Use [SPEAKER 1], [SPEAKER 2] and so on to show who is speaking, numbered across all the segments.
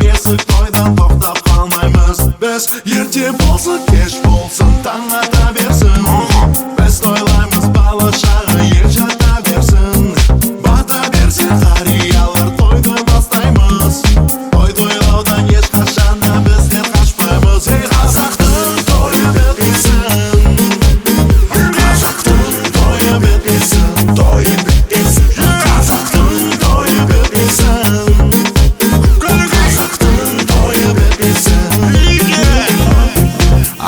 [SPEAKER 1] берсек тойдан тоқтап қалмаймыз біз. Ерте болсын кеш болсын таң ата берсін, біз тойлаймыз бала шағы ел жата берсін. Бата берсін қариялар тойды бастаймыз, той тойлаудан ешқашан да біздер қашпаймыз. Ей қазақтың тойы бітпесін, қазақтың тойы бітпесін, тойы бітпесін, қазақтың тойы бітпесін, қазақтың тойы бітпесін.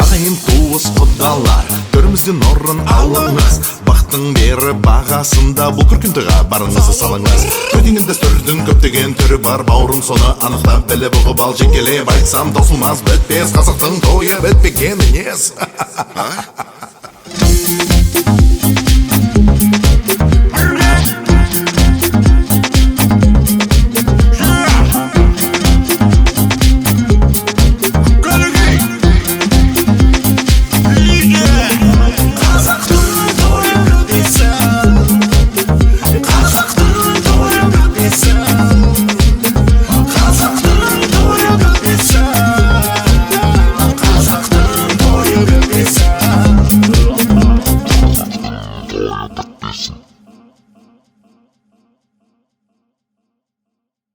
[SPEAKER 1] Ағайын туыс құдалар, төрімізден орын алыңыз, бақтың бері бағасында бұл күркінтіға барыңызды салыңыз. Төдеңін дәстүрдің көптеген түрі бар, бауырым соны анықтап біліп ұғып ал. Жекелеп айтсам таусылмас бітпес, қазақтың тойы бітпеген емес.